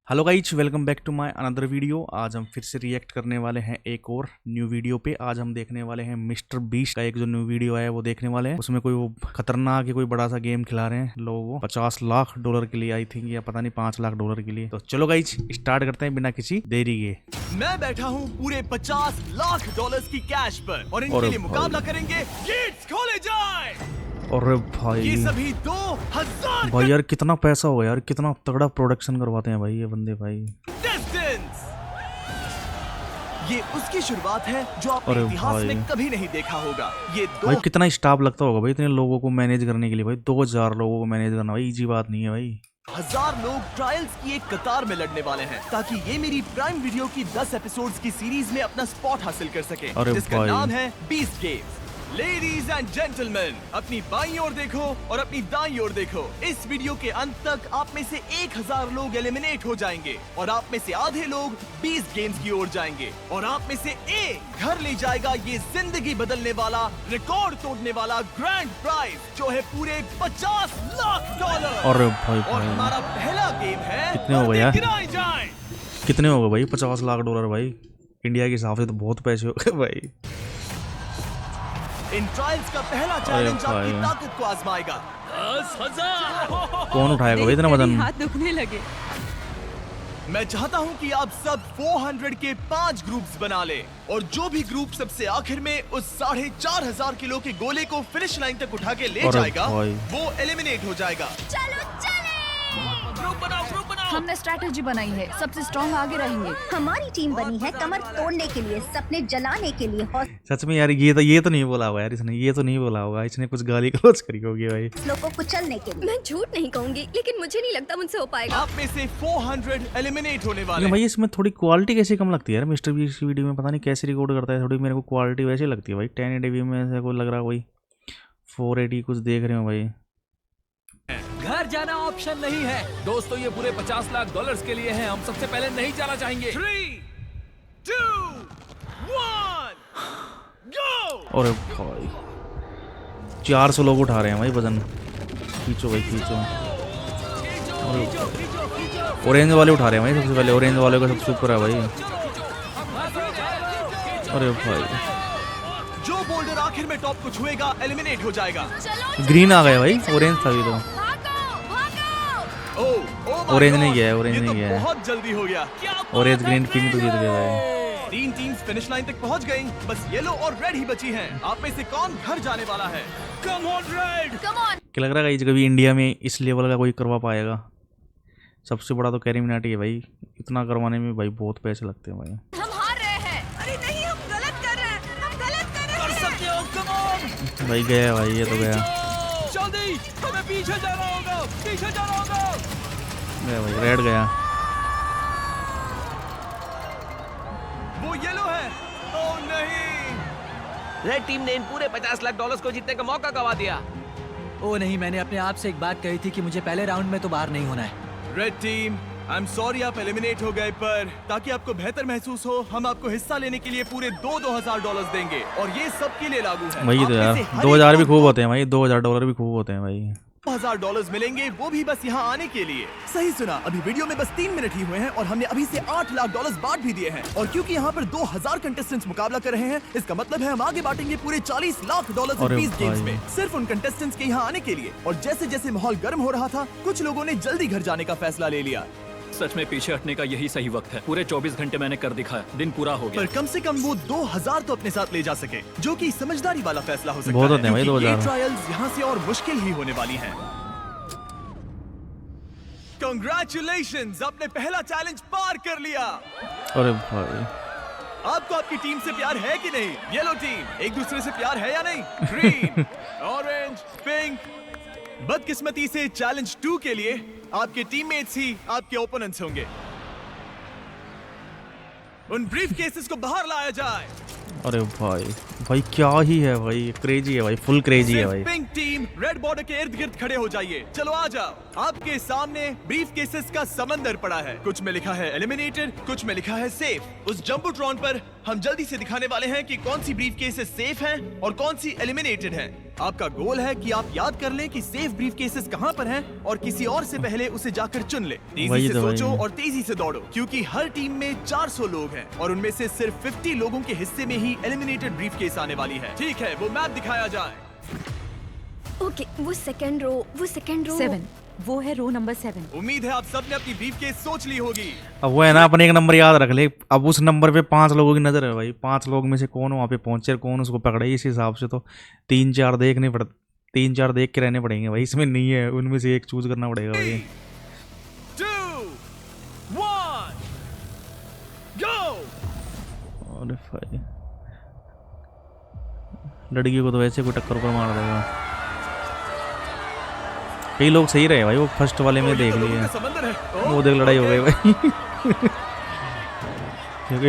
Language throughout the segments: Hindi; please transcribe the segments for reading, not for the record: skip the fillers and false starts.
Hello guys, welcome back to my another video. आज हम फिर से रिएक्ट करने वाले हैं एक और न्यू वीडियो पे। आज हम देखने वाले हैं मिस्टर बीस्ट का एक जो न्यू वीडियो है वो देखने वाले हैं। उसमें कोई वो खतरनाक ही कोई बड़ा सा गेम खिला रहे हैं लोगों को $50 लाख के लिए, आई थिंक, या पता नहीं $5 लाख के लिए। तो चलो गाइज स्टार्ट करते हैं बिना किसी देरी के। मैं बैठा हूँ पूरे $50 लाख की कैश पर और इनके लिए मुकाबला करेंगे। गेट्स खोले जाए। अरे भाई, ये सभी 2000 भाई यार कितना पैसा होगा यार, कितना तगड़ा प्रोडक्शन करवाते हैं भाई ये बंदे भाई। डिस्टेंस ये उसकी शुरुआत है जो आपने इतिहास में कभी नहीं देखा होगा। ये भाई कितना स्टाफ लगता होगा भाई इतने लोगों को मैनेज करने के लिए। भाई 2000 लोगों को मैनेज करना भाई इजी बात नहीं है भाई। 1000 लोग ट्रायल्स की एक कतार में लड़ने वाले हैं ताकि ये मेरी प्राइम वीडियो की 10 एपिसोड्स की सीरीज में अपना स्पॉट हासिल कर सके, जिसका नाम है beast games. Ladies and gentleman, अपनी बाईं ओर देखो और अपनी दाईं ओर देखो। इस वीडियो के अंत तक आप में से 1000 लोग एलिमिनेट हो जाएंगे और आप में से आधे लोग 20 गेम्स की ओर जाएंगे और आप में से एक घर ले जाएगा ये जिंदगी बदलने वाला, रिकॉर्ड तोड़ने वाला ग्रैंड प्राइज जो है पूरे $50 लाख। और भाई और हमारा पहला गेम है कितने हो गए यार? जाए कितने हो गए भाई? $50 लाख भाई इंडिया के हिसाब से तो बहुत पैसे हो गए भाई। इन ट्रायल्स का पहला चैलेंज आपकी ताकत को आजमाएगा। 10,000 कौन उठाएगा भाई इतना वजन? हाथ दुखने लगे। मैं चाहता हूं कि आप सब 400 के 5 ग्रुप्स बना ले और जो भी ग्रुप सबसे आखिर में उस 4500 किलो के गोले को फिनिश लाइन तक उठा के ले जाएगा वो एलिमिनेट हो जाएगा। चलो ग्रुप बनाओ। हमने स्ट्रैटेजी बनाई है, सबसे स्ट्रॉन्ग आगे रहेंगे। हमारी टीम बनी है कमर तोड़ने के लिए, सपने जलाने के लिए, सच में यार ये तो नहीं बोला होगा यार इसने, ये तो नहीं बोला होगा इसने, कुछ गाली गलौज करी होगी भाई। हौसलों को कुचलने के लिए। मैं झूठ नहीं कहूंगी लेकिन मुझे नहीं लगता मुझसे हो पाएगा। आप में से 400 एलिमिनेट होने वाले हैं। भाई इसमें थोड़ी क्वालिटी कैसे कम लगती है यार मिस्टर बीस्ट की वीडियो में, पता नहीं कैसे रिकॉर्ड करता है। थोड़ी मेरे को क्वालिटी वैसे लगती है भाई। 1080p में ऐसा कोई लग रहा है कोई 480 कुछ देख रहे हो भाई। घर जाना ऑप्शन नहीं है दोस्तों, ये पूरे $50 लाख के लिए है। हम सबसे पहले नहीं जाना चाहेंगे। 3, 2, 1, go! अरे भाई 400 लोग उठा रहे हैं भाई वजन। खींचो भाई खींचो। ऑरेंज वाले उठा रहे हैं भाई सबसे पहले। ऑरेंज वाले का सबसे ऊपर है भाई। अरे भाई जो बोल्डर आखिर में टॉप को छुएगा एलिमिनेट हो जाएगा। ग्रीन आ गया भाई, ऑरेंज था अभी तो। ऑरेंज नहीं गया, ऑरेंज नहीं गया। बहुत जल्दी हो गया। ऑरेंज ग्रीन पिंक तो जीत गए भाई। 3 टीम्स फिनिश लाइन तक पहुंच गई, बस येलो और रेड ही बची हैं। आप में से कौन घर जाने वाला है? Come on red, come on. क्या लग रहा है कभी इंडिया में इस लेवल का कोई करवा पाएगा? सबसे बड़ा तो कैरी मिनाटी है भाई। इतना करवाने में भाई बहुत पैसे लगते हैं भाई। हम हार रहे हैं। अरे नहीं, हम गलत कर रहे हैं, हम गलत कर रहे हैं। कर सकते हो, कम ऑन। भाई गया भाई, ये तो गया। जल्दी, हमें पीछे जाना होगा, पीछे जाना होगा। गया भाई, रेड गया। वो येलो है। ओह नहीं, रेड टीम ने इन पूरे $50 लाख को जीतने का मौका गवा दिया। ओ नहीं, मैंने अपने आप से एक बात कही थी कि मुझे पहले राउंड में तो बाहर नहीं होना है। Red team, I am sorry आप एलिमिनेट हो गए, पर ताकि आपको बेहतर महसूस हो हम आपको हिस्सा लेने के लिए पूरे $2,000 देंगे और ये सबके लिए लागू है। वही तो यार, 2000 भी खूब होते हैं भाई, $2000 भी खूब होते हैं भाई। $1000 मिलेंगे, वो भी बस यहाँ आने के लिए। सही सुना, अभी वीडियो में बस 3 मिनट ही हुए हैं और हमने अभी से $8 लाख बांट भी दिए हैं। और क्योंकि यहाँ पर 2000 कंटेस्टेंट्स मुकाबला कर रहे हैं, इसका मतलब है हम आगे बांटेंगे पूरे $40 लाख 20 गेम्स में, सिर्फ उन कंटेस्टेंट्स के यहाँ आने के लिए। और जैसे जैसे माहौल गर्म हो रहा था, कुछ लोगों ने जल्दी घर जाने का फैसला ले लिया। सच में पीछे हटने का यही सही वक्त है। पूरे 24 घंटे मैंने कर दिखाया, दिन पूरा हो गया। पर कम से कम वो 2000 तो अपने साथ ले जा सके, जो कि समझदारी वाला फैसला हो सकता बहुत है। होते हैं भाई 2000। ये ट्रायल्स यहाँ से और मुश्किल ही होने वाली हैं। Congratulations, आपने पहला चैलेंज पार कर लिया। अरे भाई आपको आपकी टीम से प्यार है कि नहीं? येलो टीम, एक दूसरे से प्यार है या नहीं? Green, orange, pink. बदकिस्मती से चैलेंज 2 के लिए आपके टीममेट्स ही आपके ओपोनेंट्स होंगे। उन ब्रीफ केसेस को बाहर लाया जाए। अरे भाई भाई क्या ही है भाई, क्रेजी है भाई, फुल क्रेजी है भाई। पिंक टीम रेड बॉर्डर के इर्द गिर्द खड़े हो जाइए। चलो आ जाओ। आपके सामने ब्रीफ केसेस का समंदर पड़ा है। कुछ में लिखा है एलिमिनेटेड, कुछ में लिखा है सेफ। उस जंबूट्रॉन पर हम जल्दी से दिखाने वाले हैं कि कौन सी ब्रीफकेसेस सेफ हैं और कौन सी एलिमिनेटेड हैं। आपका गोल है कि आप याद कर लें कि सेफ ब्रीफकेसेस कहां पर हैं और किसी और से पहले उसे जाकर चुन ले। तेजी से सोचो और तेजी से दौड़ो, क्योंकि हर टीम में 400 लोग हैं और उनमें से सिर्फ 50 लोगों के हिस्से में ही एलिमिनेटेड ब्रीफकेस आने वाली है। ठीक है, वो मैप दिखाया जाए। ओके, वो सेकंड रो 7। वो है रो नंबर 7। उम्मीद है आप सबने अपनी ब्रीफकेस सोच ली होगी। अब वो है ना, अपने एक नंबर याद रख ले। अब उस नंबर पे 5 लोगों की नजर है भाई। 5 लोग में से कौन वहाँ पे पहुंचे, कौन उसको पकड़े, इस हिसाब से तो 3-4 देखने पड़ 3-4 देख के रहने पड़ेंगे भाई। इसमें नहीं है, उनमें से एक चूज करना पड़ेगा भाई। 2, 1, go! अरे भाई, लड़की को तो वैसे कोई टक्कर पर मार देगा। कई लोग सही रहे भाई, वो फर्स्ट वाले में देख लिए। वो देख लड़ाई हो गई भाई।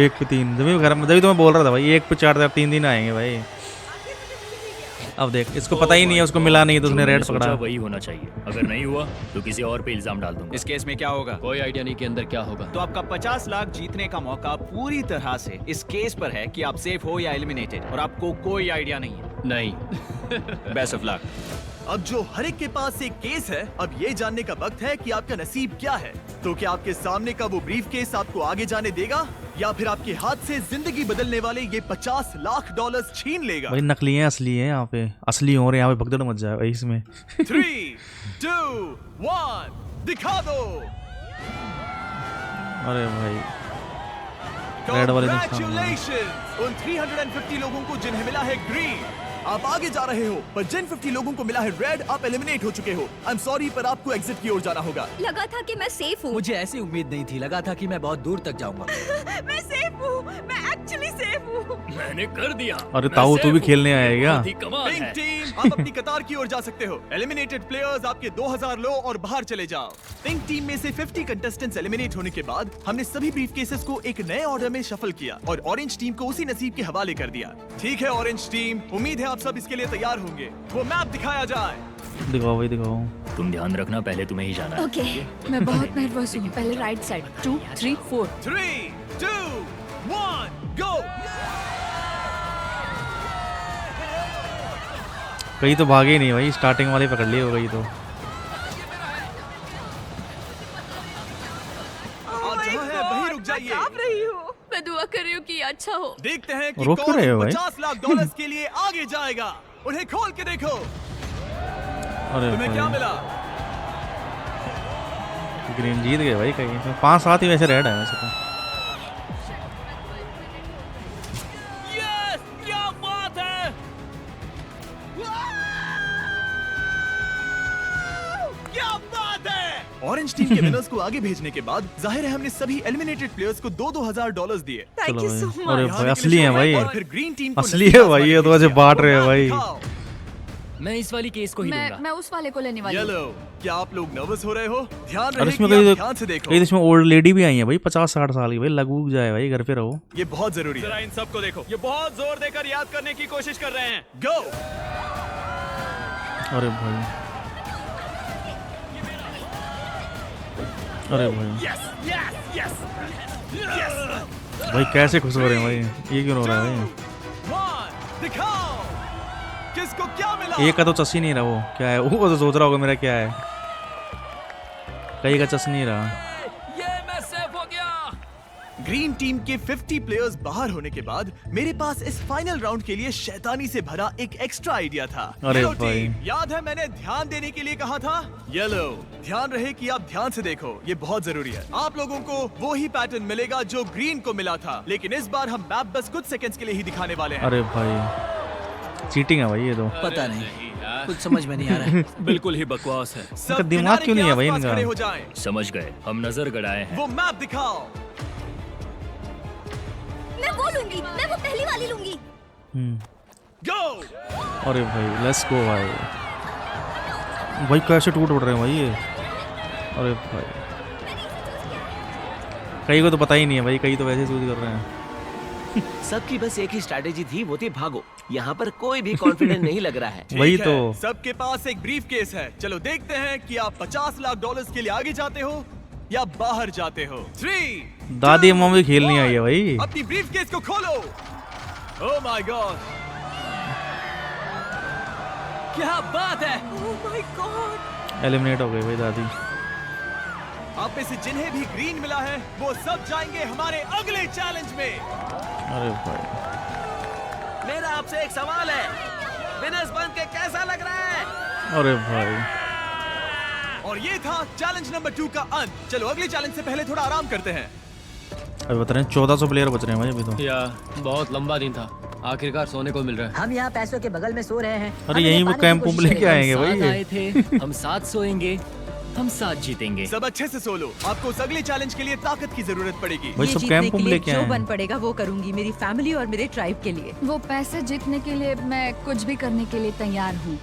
1 पे 3 जब तो मैं बोल रहा था भाई, 1 पे 4 3 दिन आएंगे भाई। अब देख, इसको पता ही नहीं है, उसको मिला नहीं तो उसने रेड पकड़ा। वही होना चाहिए, अगर नहीं हुआ तो किसी और पे इल्जाम डाल दूंगा। इस केस में क्या होगा? कोई आइडिया नहीं कि अंदर क्या होगा। तो आपका 50 लाख जीतने का मौका पूरी तरह से इस केस पर है कि आप सेफ हो या एलिमिनेटेड, और आपको कोई आइडिया नहीं है। नहीं। Best of luck. अब जो हर एक के पास एक केस है, अब ये जानने का वक्त है कि आपका नसीब क्या है। तो क्या आपके सामने का वो ब्रीफ केस आपको आगे जाने देगा या फिर आपके हाथ से जिंदगी बदलने वाले ये $50 लाख छीन लेगा? भाई नकली है, असली है यहाँ पे, असली हो रहे हैं यहाँ पे, भगदड़ मच जाए भाई इसमें। 3, 2, 1, दिखा दो। अरे भाई, रेड वाले Congratulations उन 350 लोगों को जिन्हें मिला है ग्रीन, आप आगे जा रहे हो, पर जिन 50 लोगों को मिला है रेड, आप एलिमिनेट हो चुके हो। आई एम सॉरी, पर आपको एग्जिट की ओर जाना होगा। लगा था कि मैं सेफ हूँ। मुझे ऐसी उम्मीद नहीं थी, लगा था कि मैं बहुत दूर तक जाऊंगा। मैं सेफ हूँ, मैं एक्चुअली सेफ हूँ। मैंने कर दिया। अरे ताऊ, तू भी खेलने आएगा? कमाल पिंक है। टीम, आप अपनी कतार की ओर जा सकते हो। एलिमिनेटेड प्लेयर्स आपके 2000 लो और बाहर चले जाओ। पिंक टीम में से 50 कंटेस्टेंट्स एलिमिनेट होने के बाद हमने सभी ब्रीफकेसेस को एक नए ऑर्डर में शफल किया और ऑरेंज टीम को उसी नसीब के हवाले कर दिया। ठीक है ऑरेंज टीम, उम्मीद है आप सब इसके लिए तैयार होंगे। वो मैप दिखाया जाए। दिखाओ भाई, दिखाओ। तुम ध्यान रखना, पहले तुम्हें ही जाना है। ओके, मैं बहुत नर्वस हूँ। पहले राइट साइड, 2, 3, 4। 3, 2, 1, गो। कहीं तो भागे ही नहीं भाई, स्टार्टिंग वाले पकड़ लिए हो गई तो। आप जहाँ हैं वहीं रुक जाइए। रही हूँ। मैं दुआ कर रही हूँ कि अच्छा हो। देखते हैं कि रोक कौन रहे हो भाई? $50 लाख के लिए आगे जाएगा। उन्हें खोल के देखो। अरे तुम्हें क्या मिला? ग्रीन जीत गए भाई। कहीं 5-7 ही वैसे रेड है वैसे तो। यस, क्या बात है! क्या बात है! ऑरेंज टीम के विनर्स को आगे भेजने के बाद जाहिर है हमने सभी एलिमिनेटेड प्लेयर्स को $2,000 दिए। थैंक यू सो भाई, मच। अरे यहाँ भाई के लिए असली है शुक्रिया। भाई, और फिर ग्रीन टीम को असली है भाई, ये तो वैसे बांट रहे हैं भाई। मैं इस वाली केस को ही लूंगा। मैं उस वाले को लेने वाली हूँ। येलो, क्या आप लोग नर्वस हो रहे हो? ध्यान और रहे इसमें कि आप कई ध्यान से देखो। कई इसमें ओल्ड लेडी भी आई है भाई, 50-60 साल की भाई। लगू जाए भाई, घर पे रहो। ये बहुत जरूरी है। जरा इन सबको देखो, ये बहुत जोर देकर याद करने की कोशिश कर रहे हैं। गो। अरे भाई, अरे भाई, यस, यस, यस, यस। भाई कैसे खुश हो रहे हैं भाई? ये क्यों हो रहा है भाई? 1, दिखाओ किसको क्या मिला। एक का तो चस ही नहीं रहा। वो क्या है? वो तो सोच रहा होगा मेरा क्या है। कहीं का चस नहीं रहा। ये मैं सेफ हो गया। ग्रीन टीम के 50 प्लेयर्स बाहर होने के बाद मेरे पास इस फाइनल राउंड के लिए शैतानी से भरा एक एक्स्ट्रा आइडिया था। अरे येलो भाई। टीम, याद है मैंने ध्यान देने के लिए कहा था? येलो, ध्यान रहे कि आप ध्यान से देखो, ये बहुत जरूरी है। आप लोगों को वो ही पैटर्न मिलेगा जो ग्रीन को मिला था, लेकिन इस बार हम मैप बस कुछ सेकंड्स के लिए ही दिखाने वाले हैं। अरे भाई, चीटिंग है भाई ये तो। पता नहीं, कुछ समझ में नहीं आ रहा है। बिल्कुल ही बकवास है। सब इनका दिमाग किनारे क्यों के नहीं है भाई आसपास इनका? खड़े हो जाएं। समझ गए, हम नजर गड़ाए हैं। वो मैप दिखाओ। मैं वो लूंगी, मैं वो पहली वाली लूंगी। गो। अरे भाई लेट्स गो भाई। भाई कैसे टूट उड़ रहे हैं भाई ये? अरे भाई, कई को तो पता ही नहीं है भाई, कई तो वैसे सूझ कर रहे हैं। सबकी बस एक ही स्ट्रैटेजी थी, वो थी भागो। यहाँ पर कोई भी कॉन्फिडेंट नहीं लग रहा है। वही ठीक तो। है, सबके पास एक ब्रीफ केस है। चलो देखते हैं कि आप $50 लाख के लिए आगे जाते हो या बाहर जाते हो। 3 दादी मम्मी खेलनी आई है भाई। अपनी ब्रीफकेस को खोलो। ओह माय गॉड, क्या बात है। ओह माय गॉड, एलिमिनेट हो गई भाई दादी। आप में से जिन्हें भी ग्रीन मिला है वो सब जाएंगे हमारे अगले चैलेंज में। अरे भाई मेरा आपसे एक सवाल है, विनर्स बन के कैसा लग रहा है? अरे भाई और ये था चैलेंज नंबर 2 का अंत। चलो अगले चैलेंज से पहले थोड़ा आराम करते हैं। अभी बता रहे हैं 1400 प्लेयर बच रहे हैं भाई अभी तो। या बहुत लंबा दिन था, आखिरकार सोने को मिल रहा है। हम यहाँ पैसों के बगल में सो रहे हैं। अरे यहीं वो कैंप में लेके आएंगे भाई ये। आए थे, हम साथ सोएंगे, हम साथ जीतेंगे। सब अच्छे से सो लो, आपको उस अगले चैलेंज के लिए ताकत की जरूरत पड़ेगी। भाई सब कैंप में लेके आए जो हैं। बन पड़ेगा वो करूंगी, मेरी फैमिली और मेरे ट्राइब के लिए। वो पैसे जीतने के लिए मैं कुछ भी करने के लिए तैयार हूँ।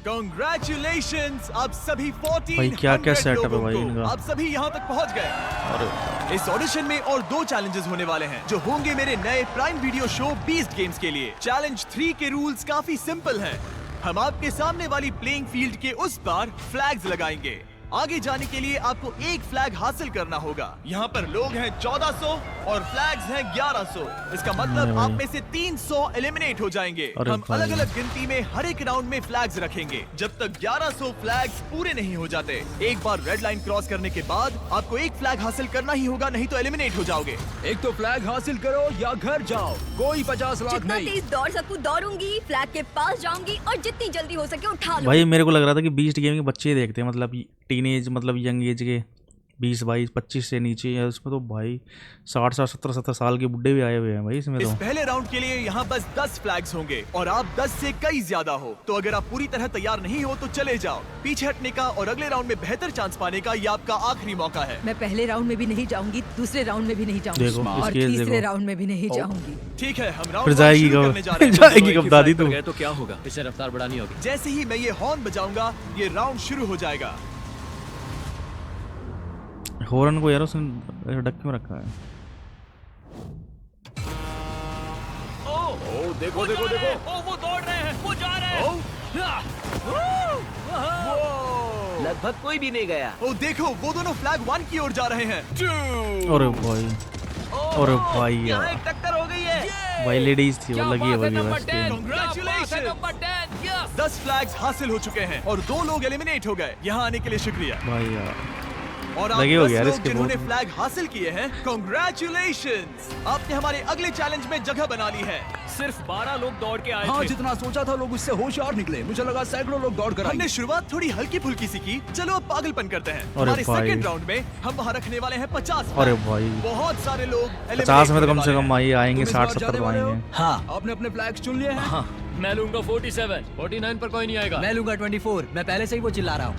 Congratulations, आप सभी 1400 भाई क्या सेटअप है लोगों भाई को, इनका। आप सभी यहाँ तक पहुँच गए। अरे इस ऑडिशन में और 2 चैलेंजेस होने वाले हैं जो होंगे मेरे नए prime video show beast games के लिए। चैलेंज 3 के रूल्स काफी सिंपल हैं। हम आपके सामने वाली प्लेइंग फील्ड के उस पार फ्लैग्स लगाएंगे। आगे जाने के लिए आपको एक फ्लैग हासिल करना होगा। यहाँ पर लोग हैं 1400 और फ्लैग्स हैं 1100। इसका मतलब आप में से 300 एलिमिनेट हो जाएंगे। अरे हम भाई। अलग अलग गिनती में हर एक राउंड में फ्लैग्स रखेंगे जब तक 1100 फ्लैग्स पूरे नहीं हो जाते। एक बार रेड लाइन क्रॉस करने के बाद आपको एक फ्लैग हासिल करना ही होगा, नहीं तो एलिमिनेट हो जाओगे। एक तो फ्लैग हासिल करो या घर जाओ, कोई 50 लाख जितना नहीं। तेज दौड़ सकूं दौड़ूंगी, फ्लैग के पास जाऊंगी और जितनी जल्दी हो सके उठा लूं। भाई मेरे को लग रहा था कि बीस्ट गेम के बच्चे देखते हैं, मतलब टीनेज मतलब यंग एज के 20 22 25 से नीचे है। उसमें तो भाई 60 70 साल के बुड्ढे भी आए हुए हैं भाई इसमें इस तो। पहले राउंड के लिए यहाँ बस 10 फ्लैग्स होंगे और आप 10 से कई ज्यादा हो, तो अगर आप पूरी तरह तैयार नहीं हो तो चले जाओ। पीछे हटने का और अगले राउंड में बेहतर चांस पाने का ये आपका आखिरी मौका है। मैं पहले राउंड में भी नहीं जाऊंगी, दूसरे राउंड में भी नहीं जाऊंगी देखो, और इसकी एज तीसरे देखो। राउंड में भी नहीं जाऊंगी। ठीक है, हम फिर राउंड जाएगी शुरू कब करने जा रहे हैं। जाएगी कब दादी तू। गए तो क्या होगा? इसे रफ्तार बढ़ानी होगी। जैसे ही मैं ये हॉर्न बजाऊंगा ये राउंड शुरू हो जाएगा। हॉर्न को यार उसने ढक क्यों रखा है? ओ देखो देखो देखो, ओ वो दौड़ रहे हैं, वो जा रहे हैं। लगभग कोई भी नहीं गया। ओ देखो, वो दोनों फ्लैग 1 की ओर जा रहे हैं। अरे भाई अरे भाई यहाँ यार एक टक्कर हो गई है। भाई लेडीज थी वो लगी है भाई नंबर बस 10, के। Congratulations! Number 10, yes. 10 फ्लैग्स हासिल हो चुके हैं और 2 लोग एलिमिनेट हो गए। यहाँ आने के लिए शुक्रिया। भाई यार और आप लगे हो 10 यार लोग इसके जिन्होंने बहुत। फ्लैग हासिल किए हैं, कांग्रेचुलेशंस, आपने हमारे अगले चैलेंज में जगह बना ली है। सिर्फ 12 लोग दौड़ के आए हाँ, थे। जितना सोचा था लोग उससे होशियार निकले। मुझे लगा सैकड़ों लोग दौड़ कर हमने आएंगे। शुरुआत थोड़ी हल्की फुल्की सी की, चलो अब पागलपन करते हैं। अरे हमारे भाई। सेकंड राउंड में हम वहाँ रखने वाले हैं 50 अरे flag। भाई बहुत सारे लोग 50 में तो कम से eliminate कम होने आएंगे तुम इस 60 बार जाने 70 वाले हो? आएंगे। हाँ आपने अपने फ्लैग्स चुन लिए हैं? मैं लूंगा 47, 49 पर कोई नहीं आएगा। मैं लूंगा 24। मैं पहले से ही वो चिल्ला रहा हूँ।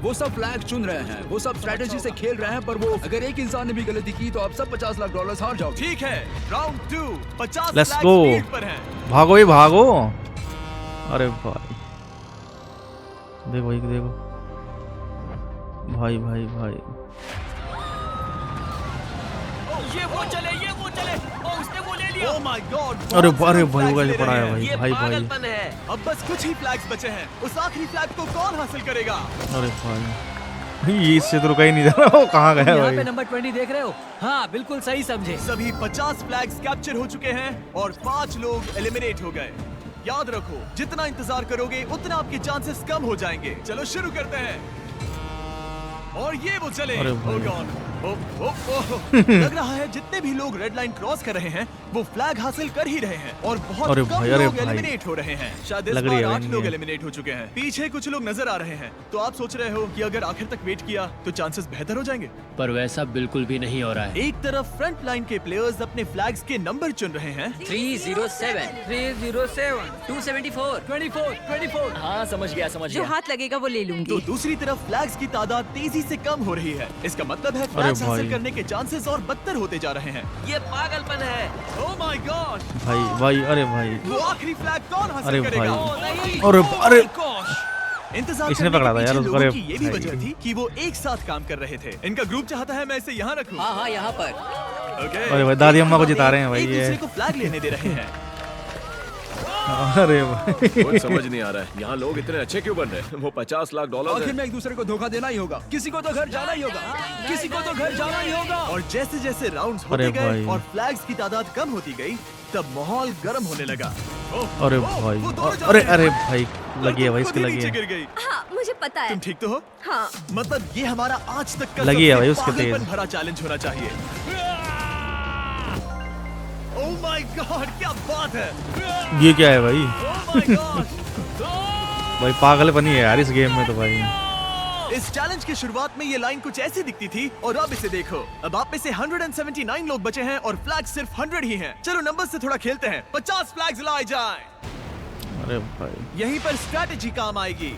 वो सब फ्लैग चुन रहे हैं, वो सब स्ट्रेटेजी से खेल रहे हैं, पर वो अगर एक इंसान ने भी गलती की तो आप सब 50 लाख डॉलर हार जाओगे। ठीक है, round 2 50 Let's flags go। lead पर हैं। भागो भाई भागो। अरे भाई देखो भाई देखो भाई भाई भाई ये वो चले, ओ उसने वो ले लिया। Oh my God, अरे बहुत अरे सारे भाई flags वो ले कैसे पड़ा रहे है हैं। भाई ये भाई भाई पागलपन है। अब बस कुछ ही फ्लैग्स बचे हैं। उस आखिरी फ्लैग को कौन हासिल करेगा? अरे भाई ये इससे तो रुका ही नहीं जा रहा। वो कहाँ गया यहाँ पे भाई? नंबर 20 देख रहे हो? हाँ बिल्कुल सही समझे। सभी 50 फ्लैग्स कैप्चर हो चुके हैं और 5 लोग एलिमिनेट हो गए। याद रखो, जितना इंतजार करोगे उतना आपके चांसेस कम हो जाएंगे। चलो शुरू करते हैं। और ये वो चले। अरे भाई। Oh God, लग रहा है जितने भी लोग रेड लाइन क्रॉस कर रहे हैं वो फ्लैग हासिल कर ही रहे हैं और बहुत अरे कम भाई, अरे लोग भाई। एलिमिनेट हो रहे हैं। शायद इस लग रही बार है 8 भाई लोग ये। एलिमिनेट हो चुके हैं। पीछे कुछ लोग नजर आ रहे हैं, तो आप सोच रहे हो कि अगर आखिर तक वेट किया तो चांसेस बेहतर हो जाएंगे। पर वैसा बिल्कुल भी नहीं हो रहा है। एक तरफ फ्रंट लाइन के प्लेयर्स अपने फ्लैग्स के नंबर चुन रहे हैं 307 307 274 24। हाँ समझ गया जो हाथ लगेगा वो ले तो लूंगी। दूसरी तरफ फ्लैग्स की तादाद तेजी से कम हो रही है। इसका मतलब है फ्लैग्स भाई। हासिल करने के चांसेस और बदतर होते जा रहे हैं। ये पागलपन है। ओह माय गॉड, भाई भाई अरे भाई वो आखिरी फ्लैग कौन अरे हासिल करेगा? भाई अरे अरे इंतजार इसने करने पकड़ा के था यार पीछे उसको। लोगों अरे की ये भी भाई। वजह थी कि वो एक साथ काम कर रहे थे। इनका ग्रुप चाहता है मैं इसे यहाँ रखूं। हाँ यहाँ पर। ओके। अरे भाई दादी अम्मा को जिता रहे हैं भाई एक ये। दूसरे को फ्लैग लेने दे रहे हैं। अरे भाई कुछ समझ नहीं आ रहा है, यहाँ लोग इतने अच्छे क्यों बन रहे हैं? वो 50 लाख डॉलर आखिर है। में एक दूसरे को धोखा देना ही होगा, किसी को तो घर जाना ही होगा, किसी को तो घर जाना ही होगा। और जैसे जैसे राउंड्स होते गए और फ्लैग्स की तादाद कम होती गई, तब माहौल गर्म होने लगा। अरे भाई, अरे भाई लगी है भाई, इसकी लगी है। गिर गई। हाँ मुझे पता है। तुम ठीक तो हो? हाँ। मतलब ये हमारा आज तक का लगी है भाई उसके सबसे तेज। पागलपन भरा चैलेंज होना चाहिए। ओह माय गॉड, क्या बात है! ये क्या है भाई? Oh my God! भाई पागलपन ही है यार इस गेम में तो भाई। इस चैलेंज की शुरुआत में ये लाइन कुछ ऐसी दिखती थी और अब इसे देखो। अब आप में से 179 लोग बचे हैं और फ्लैग सिर्फ 100 ही हैं। चलो नंबर से थोड़ा खेलते हैं। 50 फ्लैग्स लाए जाएं। अरे भाई यहीं पर स्ट्रैटेजी काम आएगी।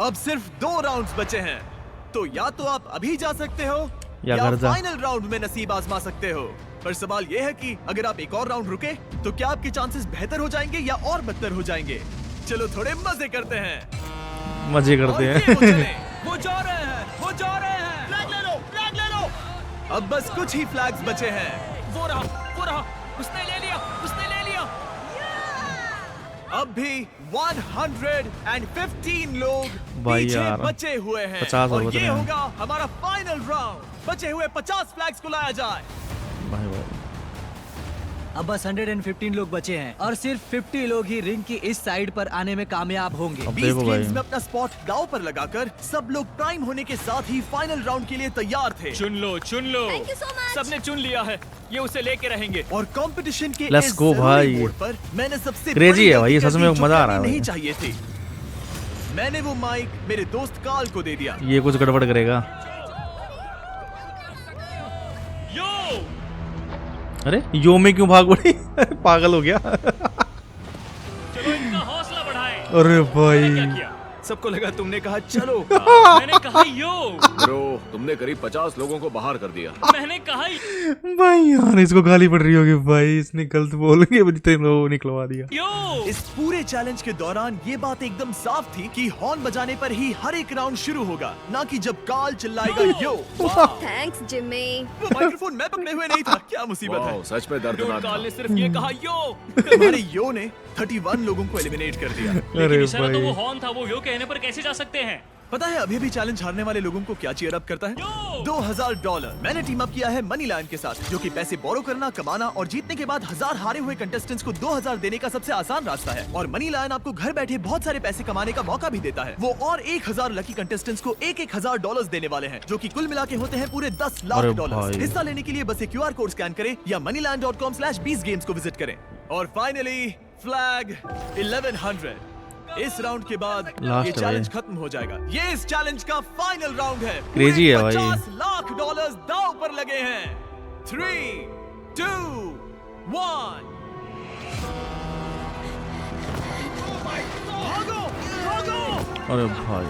अब सिर्फ 2 राउंड्स बचे हैं, तो या तो आप अभी जा सकते हो या घर जा। फाइनल राउंड में नसीब आजमा सकते हो। पर सवाल ये है कि अगर आप एक और राउंड रुके तो क्या आपके चांसेस बेहतर हो जाएंगे या और बदतर हो जाएंगे। चलो थोड़े मजे करते हैं। मजे करते और हैं। ये वो चले। वो जा रहे हैं, वो जा रहे हैं। फ्लैग ले लो, फ्लैग ले लो। अब बस कुछ ही फ्लैग्स बचे हैं। वो रहा, उसने ले लिया, उसने ले लिया। अब भी 115 लोग भाई पीछे यार, बचे हुए हैं 50 और बच ये रहे हैं। होगा हमारा फाइनल राउंड। बचे हुए 50 फ्लैग्स को लाया जाए। भाई भाई अब बस 115 लोग बचे हैं और सिर्फ 50 लोग ही रिंग की इस साइड पर आने में कामयाब होंगे। अब 20 देखो भाई। गेम्स में अपना स्पॉट दांव पर लगाकर सब लोग प्राइम होने के साथ ही फाइनल राउंड के लिए तैयार थे। चुन लो, चुन लो। Thank you so much. सबने चुन लिया है, ये उसे लेके रहेंगे। और कंपटीशन के Let's इस go जरूरी भाई। मोड़ पर मैंने सबसे Crazy बड़ी है भाई, गलती सच में कर दी जो मजा आ रहा है करनी नहीं भाई। चाहिए थी। मैंने वो माइक मेरे दोस्त काल को दे दिया। ये कुछ गड़बड़ करेगा। अरे यो में क्यों भाग पड़ी? पागल हो गया। चलो इनका हौसला बढ़ाएं। अरे भाई क्या किया? सबको लगा तुमने कहा चलो। मैंने कहा यो। ब्रो, तुमने करीब 50 लोगों को बाहर कर दिया। मैंने कहा भाई यार इसको गाली पड़ रही होगी भाई, इसने गलत बोल के जितने लोगों को निकलवा दिया। यो। इस पूरे चैलेंज के दौरान ये बात एकदम साफ थी कि हॉर्न बजाने पर ही हर एक राउंड शुरू होगा, ना कि जब काल चिल्लाएगा यो। थैंक्स जिम्मी। वो माइक्रोफोन मैं पकड़े हुए नहीं था। क्या मुसीबत है। वाओ, सच में दर्दनाक काल था। ने सिर्फ ये कहा यो। हमारे यो ने 31 लोगों को एलिमिनेट कर दिया। अरे लेकिन इशारा तो वो भाई हॉर्न था, वो यो कहने पर कैसे जा सकते हैं? पता है अभी भी चैलेंज हारने वाले लोगों को क्या चीयर अप करता है? $2000। मैंने टीम अप किया है मनी लायन के साथ, जो कि पैसे बोरो करना, कमाना और जीतने के बाद 1000 हारे हुए कंटेस्टेंट्स को 2000 देने का सबसे आसान रास्ता है। और मनी लायन आपको घर बैठे बहुत सारे पैसे कमाने का मौका भी देता है। वो और 1000 लकी कंटेस्टेंट्स को $1000 देने वाले हैं, जो कि कुल मिला के होते हैं पूरे 10 लाख अरे डॉलर। भाई। हिस्सा लेने के लिए बस एक QR कोड स्कैन करें या moneyland.com/20games को विजिट करें। और फाइनली फ्लैग 1100। इस राउंड के बाद Last ये है चैलेंज भाई। खत्म हो जाएगा। ये इस चैलेंज का फाइनल राउंड है। Crazy है भाई। 50 लाख डॉलर्स दांव पर लगे हैं। 3, 2, 1। भागो, भागो! अरे भाई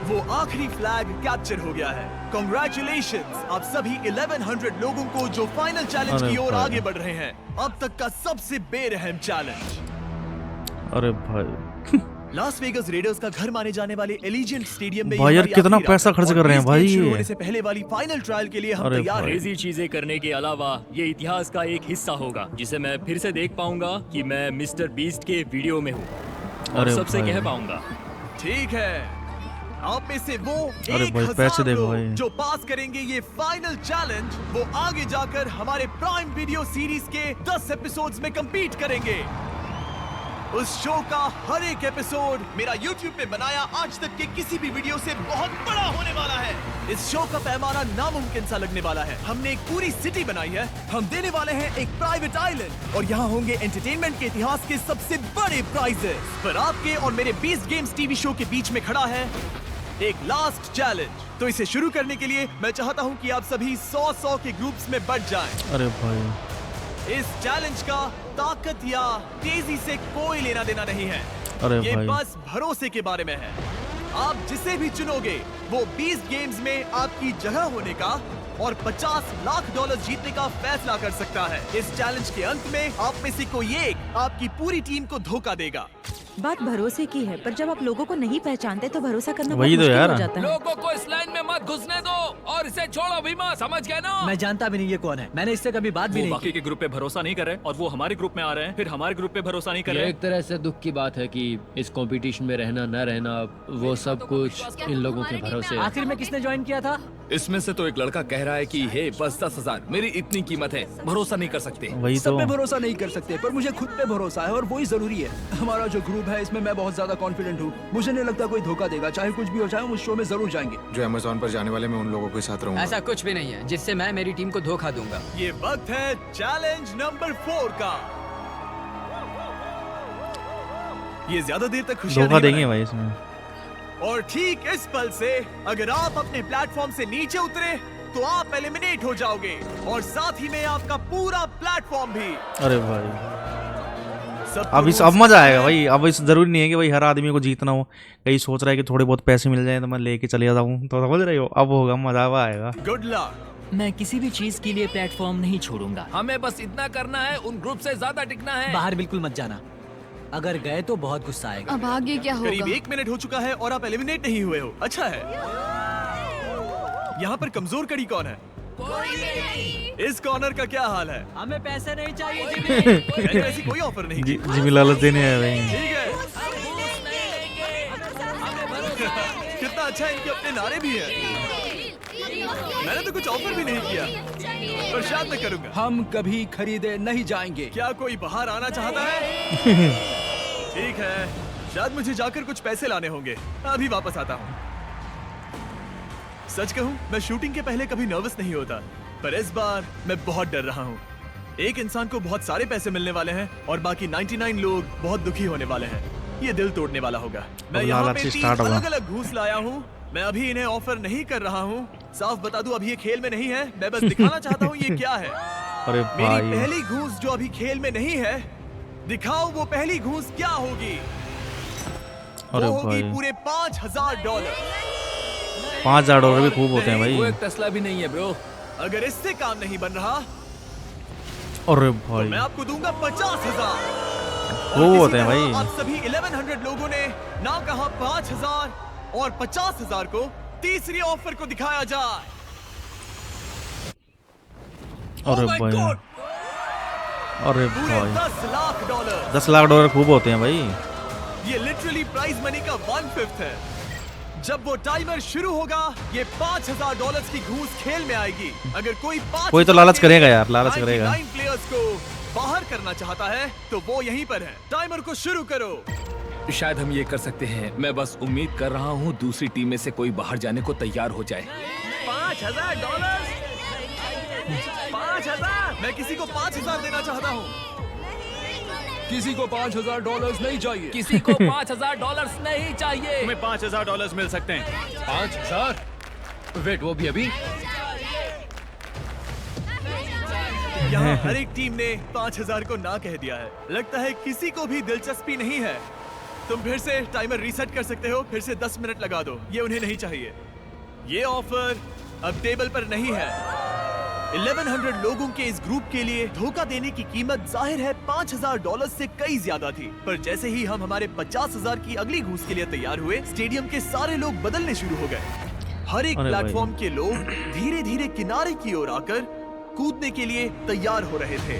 वो आखिरी फ्लैग कैप्चर हो गया है। Congratulations आप सभी 1100 लोगों को जो फाइनल चैलेंज अरे की ओर भाई। आगे बढ़ रहे हैं। अब तक का सबसे बेरहम चैलेंज। अरे भाई लास वेगस रेडर्स का घर माने जाने वाले एलिजेंट स्टेडियम में भाई ये यार हमारी कितना आखिरी पैसा रात खर्च है। कर रहे हैं और भाई इस गेम शुरू ये। होने से पहले वाली फाइनल ट्रायल के लिए हम अरे तैयार हैं। क्रेजी चीजें करने के अलावा ये इतिहास का एक हिस्सा होगा जिसे मैं फिर से देख पाऊंगा कि मैं मिस्टर बीस्ट के वीडियो में हूँ और अरे सबसे भाई। कह पाऊंगा। ठीक है, आप में से वो अरे भाई, 1000 पैसे देखो लोग भाई। जो पास करेंगे ये फाइनल चैलेंज, वो आगे जाकर हमारे प्राइम वीडियो सीरीज के 10 एपिसोड्स में compete करेंगे। उस शो का हर एक एपिसोड मेरा YouTube पे बनाया आज तक के किसी भी वीडियो से बहुत बड़ा होने वाला है। इस शो का पैमाना नामुमकिन सा लगने वाला है। हमने एक पूरी सिटी बनाई है। हम देने वाले हैं एक प्राइवेट आइलैंड और यहाँ होंगे एंटरटेनमेंट के इतिहास के सबसे बड़े प्राइजेस। पर आपके और मेरे 20 गेम्स टीवी शो के बीच में खड़ा है एक लास्ट चैलेंज। तो इसे शुरू करने के लिए मैं चाहता हूँ कि आप सभी 100 के ग्रुप्स में बंट जाएं। अरे भाई इस चैलेंज का ताकत या तेजी से कोई लेना देना नहीं है। अरे ये भाई बस भरोसे के बारे में है। आप जिसे भी चुनोगे वो 20 गेम्स में आपकी जगह होने का और 50 लाख डॉलर जीतने का फैसला कर सकता है। इस चैलेंज के अंत में आप में से कोई एक आपकी पूरी टीम को धोखा देगा। बात भरोसे की है, पर जब आप लोगों को नहीं पहचानते तो भरोसा करना वही बहुत तो मुश्किल यार। हो जाता है। लोगों को इस लाइन में मत घुसने दो और इसे छोड़ो भी मत, समझ गए ना? मैं जानता भी नहीं ये कौन है, मैंने इससे कभी बात भी नहीं बाकी के ग्रुप पे भरोसा नहीं कर रहे और वो हमारे ग्रुप में आ रहे हैं, फिर हमारे ग्रुप पे भरोसा नहीं कर रहे। एक तरह से दुख की बात है कि इस कंपटीशन में रहना न रहना वो सब कुछ इन लोगों के भरोसे। आखिर में किसने ज्वाइन किया था? इसमें से तो एक लड़का कह रहा है कि हे बस 10,000 मेरी इतनी कीमत है, भरोसा नहीं कर सकते। वही सब तो पे भरोसा नहीं कर सकते, पर मुझे खुद पे भरोसा है और वही जरूरी है। हमारा जो ग्रुप है इसमें मैं बहुत ज्यादा कॉन्फिडेंट हूँ। मुझे नहीं लगता कोई धोखा देगा, चाहे कुछ भी हो जाए, हम उस शो में जरूर जाएंगे। जो अमेज़न पर जाने वाले मैं उन लोगों के साथ रहूंगा। ऐसा कुछ भी नहीं है जिससे मैं मेरी टीम को धोखा दूंगा। ये वक्त है चैलेंज नंबर 4 का। ये ज्यादा देर तक खुशियां धोखा नहीं देंगे बनाएंगे। भाई इसमें। और ठीक इस पल से अगर आप अपने प्लेटफॉर्म से नीचे उतरे तो आप एलिमिनेट हो जाओगे और साथ ही में आपका पूरा प्लेटफॉर्म भी। अरे भाई अब मजा आएगा भाई। अब इस जरूरी नहीं है कि भाई हर आदमी को जीतना हो। कहीं सोच रहा है कि थोड़े बहुत पैसे मिल जाए तो मैं लेके चले जाता हूँ, तो समझ रहे हो, अब होगा, मजा आएगा। Good luck. मैं किसी भी चीज के लिए प्लेटफॉर्म नहीं छोड़ूंगा। हमें बस इतना करना है, उन ग्रुप से ज्यादा टिकना है। बाहर बिल्कुल मत जाना, अगर गए तो बहुत गुस्सा आएगा। अब आगे क्या होगा? करीब 1 मिनट हो चुका है और आप एलिमिनेट नहीं हुए हो। अच्छा है। यहाँ पर कमजोर कड़ी कौन है? इस कॉर्नर का क्या हाल है? हमें पैसे नहीं चाहिए जिमी। मैंने ऐसी कोई ऑफर नहीं की। जिमी लालच देने आया भाई। ठीक है। कितना अच्छा है, इनके अपने नारे भी हैं। मैंने तो कुछ ऑफर भी नहीं किया, पर शायद मैं करूंगा। हम कभी खरीदे नहीं जाएंगे। क्या कोई बाहर आना चाहता है? ठीक है, शायद मुझे जाकर कुछ पैसे लाने होंगे। अभी वापस आता हूँ। सच कहूँ, मैं शूटिंग के पहले कभी नर्वस नहीं होता, पर इस बार मैं बहुत डर रहा हूँ। एक इंसान को बहुत सारे पैसे मिलने वाले हैं और बाकी 99 लोग बहुत दुखी होने वाले हैं। ये दिल तोड़ने वाला होगा। मैं यहाँ पे 3 अलग-अलग घूस लाया हूँ। मैं अभी इन्हें ऑफर नहीं कर रहा हूँ। साफ बता दूं, अभी ये खेल में नहीं है। मैं बस दिखाना चाहता हूँ ये क्या है। अरे मेरी पहली घूस जो अभी खेल में नहीं है, दिखाओ वो पहली घूस क्या होगी। अरे वो होगी भाई पूरे $5,000। $5,000 भी खूब होते हैं भाई। वो एक टेस्ला भी नहीं है ब्रो। अगर इससे काम नहीं बन रहा, अरे तो भाई मैं आपको दूंगा 50,000। खूब होते हैं भाई। आप सभी 1100 लोगों ने ना कहा 5,000 और 50,000 को तीसरी ऑफर को दिखाया जाए। अरे Oh my भाई God! अरे पूरे भाई $10,00,000। $10,00,000 खूब होते हैं भाई। ये लिटरली प्राइज मनी का 1/5 है। जब वो टाइमर शुरू होगा, ये $5,000 की घूस खेल में आएगी। अगर कोई तो लालच करेगा यार, लालच करेगा। 99 प्लेयर्स को बाहर करना चाहता है तो वो यहीं पर है। टाइमर को शुरू करो। शायद हम ये कर सकते हैं। मैं बस उम्मीद कर रहा हूँ दूसरी टीम में से कोई बाहर जाने को तैयार हो जाए। $5,000। 5,000। मैं किसी को 5,000 देना चाहता हूँ। किसी को $5,000 नहीं चाहिए। किसी को $5,000 नहीं चाहिए। तुम्हें $5,000 मिल सकते हैं। 5,000? वेट, वो भी अभी? यहाँ हर एक टीम ने 5,000 को ना कह दिया है। लगता है किसी को भी दिलचस्पी नहीं है। तुम फिर से टाइमर रीसेट कर सकते हो, फिर से 10 मिनट लगा दो। ये उन्हें नहीं चाहिए। ये ऑफर अब टेबल पर नहीं है। 1100 लोगों के इस ग्रुप के लिए धोखा देने की कीमत जाहिर है $5,000 से कई ज्यादा थी। पर जैसे ही हम हमारे 50,000 की अगली घूस के लिए तैयार हुए, स्टेडियम के सारे लोग बदलने शुरू हो गए। हर एक प्लेटफॉर्म के लोग धीरे धीरे किनारे की ओर आकर कूदने के लिए तैयार हो रहे थे,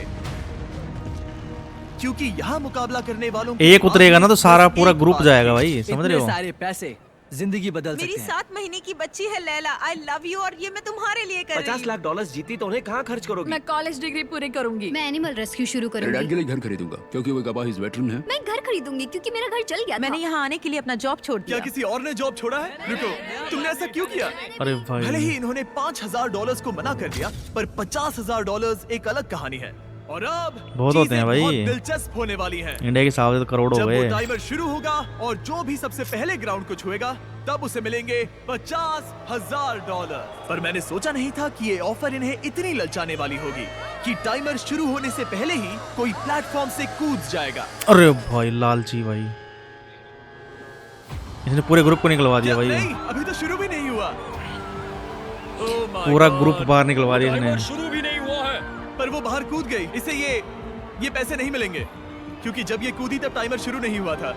क्योंकि यहाँ मुकाबला करने वालों एक उतरेगा ना तो सारा पूरा ग्रुप जाएगा भाई, समझ रहे हो। सारे पैसे जिंदगी बदल सकते हैं। मेरी 7 महीने की बच्ची है लैला, आई लव यू, और ये मैं तुम्हारे लिए कर रही हूँ। $50,00,000 जीती तो उन्हें कहाँ खर्च करोगी? मैं कॉलेज डिग्री पूरी करूंगी। मैं एनिमल रेस्क्यू शुरू करूंगी। डैड के लिए घर खरीदूंगा क्योंकि वो गवाह वेटरन है। मैं घर खरीदूंगी क्योंकि मेरा घर चल गया था। मैंने यहाँ आने के लिए अपना जॉब छोड़ दिया। क्या किसी और ने जॉब छोड़ा है? रुको, तुमने ऐसा क्यों किया? अरे भाई भले ही इन्होंने $5,000 को मना कर दिया, पर $50,000 एक अलग कहानी है। और अब बहुत होते हैं भाई। बहुत दिलचस्प होने वाली है। इंडिया के हिसाब से तो करोड़ हो जब वो गए। टाइमर शुरू होगा और जो भी सबसे पहले ग्राउंड को छुएगा, तब उसे मिलेंगे $50,000। पर मैंने सोचा नहीं था कि ये ऑफर इन्हें इतनी ललचाने वाली होगी कि टाइमर शुरू होने से पहले ही कोई प्लेटफॉर्म से कूद जाएगा। अरे भाई लालची भाई, इसने पूरे ग्रुप को निकलवा दिया भाई। नहीं, अभी तो शुरू भी नहीं हुआ। Oh my पूरा God! ग्रुप बाहर निकलवा दिया इसने। शुरू भी नहीं हुआ है। पर वो बाहर कूद गई, इसे ये पैसे नहीं मिलेंगे, क्योंकि जब ये कूदी तब टाइमर शुरू नहीं हुआ था।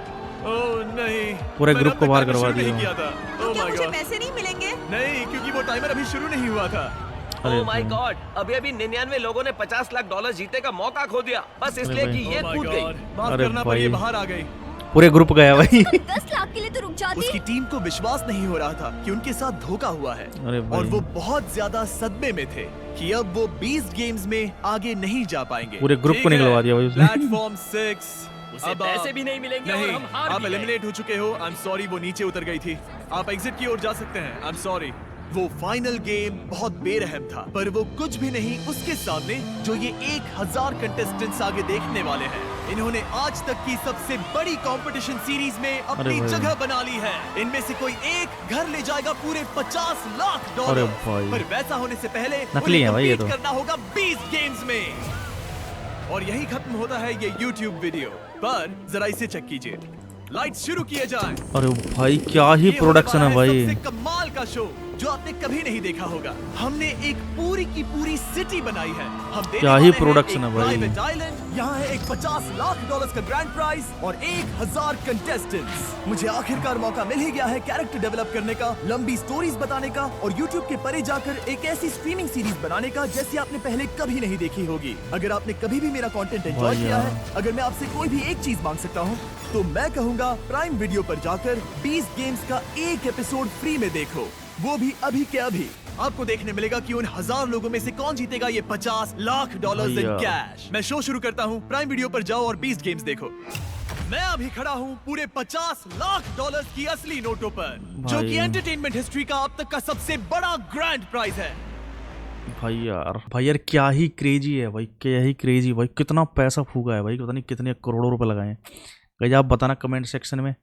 ओह नहीं, पूरे मैंने ग्रुप अब को तक बाहर टाइमर करवा शुरू नहीं दिया। किया था। तो Oh क्या my मुझे God! पैसे नहीं मिलेंगे? नहीं, क्योंकि टाइमर अभी शुरू नहीं हुआ था। ओह माय गॉड, अभी अभी 99 लोगों ने $50 लाख जीतने का मौका खो दिया बस इसलिए कि ये कूद गई। माफ करना पर ये बाहर आ गई। पूरे ग्रुप गया भाई। 10 लाख के लिए तो रुक जाती। उसकी टीम को विश्वास नहीं हो रहा था कि उनके साथ धोखा हुआ है और वो बहुत ज्यादा सदमे में थे कि अब वो 20 गेम्स में आगे नहीं जा पाएंगे। पूरे ग्रुप को निकलवा दिया भाई उसने। प्लेटफॉर्म 6 उसे पैसे भी नहीं मिलेंगे और हम हार आप भी गए। एलिमिनेट हो चुके हो। आई एम सॉरी, वो नीचे उतर गई थी। आप एग्जिट की ओर जा सकते हैं। I am sorry. वो फाइनल गेम बहुत बेरहम था, पर वो कुछ भी नहीं उसके सामने जो ये 1000 कंटेस्टेंट्स आगे देखने वाले हैं। इन्होंने आज तक की सबसे बड़ी कंपटीशन सीरीज में अपनी जगह बना ली है। इनमें से कोई एक घर ले जाएगा पूरे $50 लाख। पर वैसा होने से पहले नकली है भाई ये तो। करना होगा 20 गेम्स में। और यही खत्म होता है ये YouTube वीडियो। पर जरा इसे चेक कीजिए। लाइट्स शुरू किए जाएं। अरे भाई क्या ही प्रोडक्शन है भाई। सबसे कमाल का शो जो आपने कभी नहीं देखा होगा। हमने एक पूरी की पूरी सिटी बनाई है। हम क्या ही प्रोडक्शन है भाई। यहाँ है एक $50 लाख का ग्रैंड प्राइज और 1000 कंटेस्टेंट्स। मुझे आखिरकार मौका मिल ही गया है कैरेक्टर डेवलप करने का, लंबी स्टोरीज बताने का और YouTube के परे जाकर एक ऐसी स्ट्रीमिंग सीरीज बनाने का जैसी आपने पहले कभी नहीं देखी होगी। अगर आपने कभी भी मेरा कंटेंट एंजॉय किया है, अगर मैं आपसे कोई भी एक चीज मांग सकता हूँ तो मैं कहूँगा प्राइम वीडियो पर जाकर 20 गेम्स का एक एपिसोड फ्री में देखो, वो भी अभी के अभी। आपको देखने मिलेगा कि उन 1000 लोगों में से कौन जीतेगा ये $50 लाख इन कैश। मैं शो शुरू करता हूँ। प्राइम वीडियो पर जाओ और 20 गेम्स देखो। मैं अभी खड़ा हूँ पूरे $50 लाख की असली नोटों पर, जो कि एंटरटेनमेंट हिस्ट्री का अब तक का सबसे बड़ा ग्रैंड प्राइज है। भाई यार क्या ही क्रेजी है भाई, क्या ही क्रेजी भाई। कितना पैसा फूका है भाई, पता नहीं कितने करोड़ों रुपए लगाए हैं। गाइस आप बताना कमेंट सेक्शन में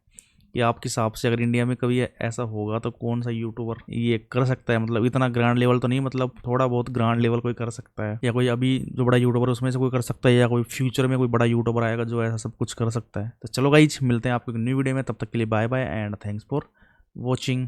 कि आपके हिसाब से अगर इंडिया में कभी ऐसा होगा तो कौन सा यूट्यूबर ये कर सकता है। मतलब इतना ग्रांड लेवल तो नहीं, मतलब थोड़ा बहुत ग्रांड लेवल कोई कर सकता है, या कोई अभी जो बड़ा यूट्यूबर है उसमें से कोई कर सकता है, या कोई फ्यूचर में कोई बड़ा यूट्यूबर आएगा जो ऐसा सब कुछ कर सकता है। तो चलो गाइस मिलते हैं आपको एक न्यू वीडियो में, तब तक के लिए bye bye and thanks for watching.